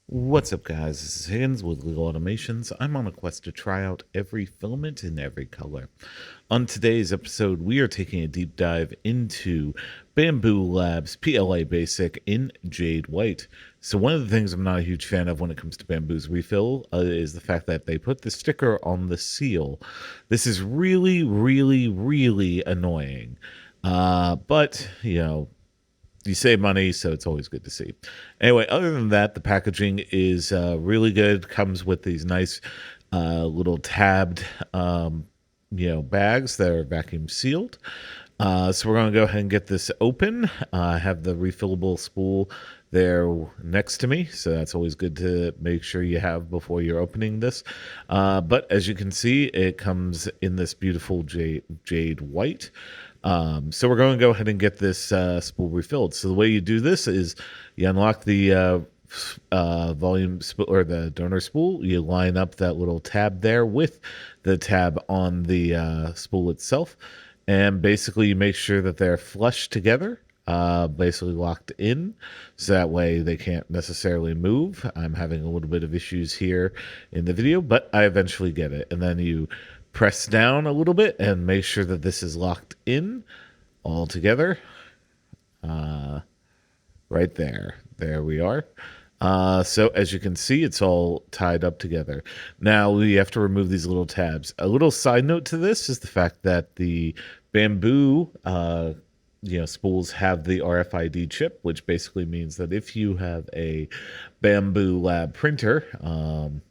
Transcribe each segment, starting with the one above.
What's up, guys? This is Higgins with Legal Automations. I'm on a quest to try out every filament in every color. On today's episode, we are taking a deep dive into BambuLab's PLA Basic in Jade White. So one of the things I'm not a huge fan of when it comes to Bambu's refill is the fact that they put the sticker on the seal. This is really annoying. But, you save money, so it's always good to see. Anyway, other than that, the packaging is really good. Comes with these nice little tabbed, bags that are vacuum sealed. So we're going to go ahead and get this open. I have the refillable spool there next to me, so that's always good to make sure you have before you're opening this. But as you can see, it comes in this beautiful jade white. So we're going to go ahead and get this spool refilled. So the way you do this is you unlock the volume or the donor spool. You line up that little tab there with the tab on the spool itself, and basically you make sure that they're flush together, basically locked in, so that way they can't necessarily move. I'm having a little bit of issues here in the video, but I eventually get it. And then you press down a little bit and make sure that this is locked in all together. Right there. There we are. So as you can see, it's all tied up together. Now we have to remove these little tabs. A little side note to this is the fact that the bamboo spools have the RFID chip, which basically means that if you have a BambuLab printer,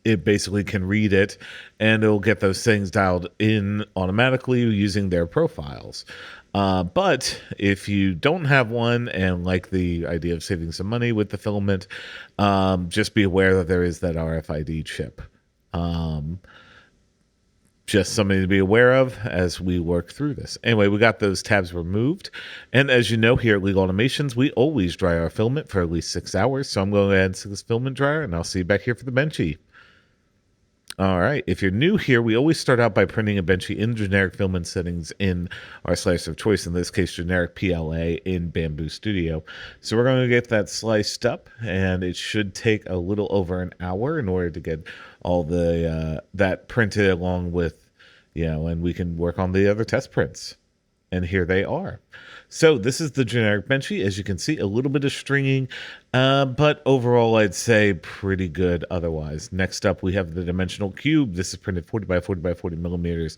it basically can read it and it'll get those things dialed in automatically using their profiles. But if you don't have one and like the idea of saving some money with the filament, just be aware that there is that RFID chip. Just something to be aware of as we work through this. Anyway, we got those tabs removed. And as you know, here at Legal Automations, we always dry our filament for at least 6 hours. So I'm going to add this filament dryer and I'll see you back here for the benchy. All right. If you're new here, we always start out by printing a benchy in generic filament settings in our slice of choice, in this case, generic PLA in Bambu Studio. So we're going to get that sliced up, and it should take a little over an hour in order to get all the that printed along with, and we can work on the other test prints. And here they are. So this is the generic benchy. As you can see, a little bit of stringing, but overall I'd say pretty good otherwise. Next up, we have the dimensional cube. This is printed 40 by 40 by 40 millimeters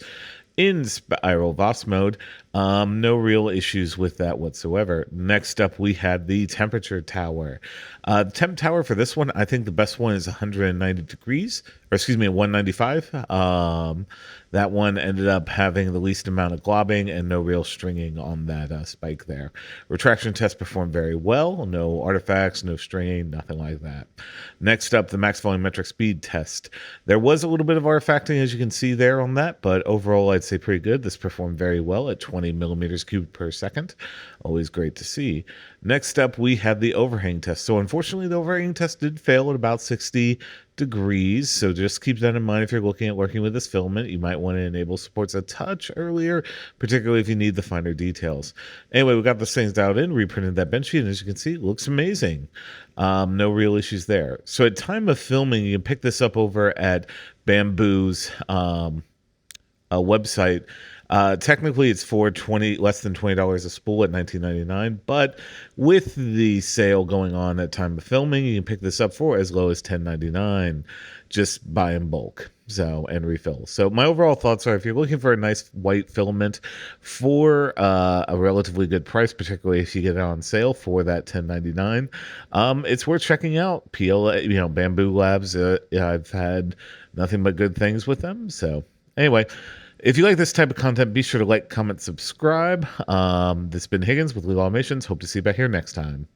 in spiral Voss mode. No real issues with that whatsoever. Next up, we had the temperature tower. The temp tower for this one, I think the best one is 190 degrees, or excuse me, 195. That one ended up having the least amount of globbing and no real stringing on that spike there. Retraction test performed very well. No artifacts, no stringing, nothing like that. Next up, the max volumetric speed test. There was a little bit of artifacting, as you can see there on that, but overall I'd say pretty good. This performed very well at 20 millimeters cubed per second. Always great to see. Next up, we had the overhang test. So unfortunately, the overhang test did fail at about 60 degrees. So just keep that in mind if you're looking at working with this filament. You might want to enable supports a touch earlier, particularly if you need the finer details. Anyway, we got the things dialed in, reprinted that benchy, and as you can see, it looks amazing. No real issues there. So at time of filming, you can pick this up over at Bambu's website. Technically, it's for less than $20 a spool at $19.99, but with the sale going on at time of filming, you can pick this up for as low as $10.99. Just buy in bulk, and refill. So my overall thoughts are, if you're looking for a nice white filament for a relatively good price, particularly if you get it on sale for that $10.99, it's worth checking out. PLA, BambuLabs. I've had nothing but good things with them. So anyway. If you like this type of content, be sure to like, comment, subscribe. This has been Higgins with Legal Automations. Hope to see you back here next time.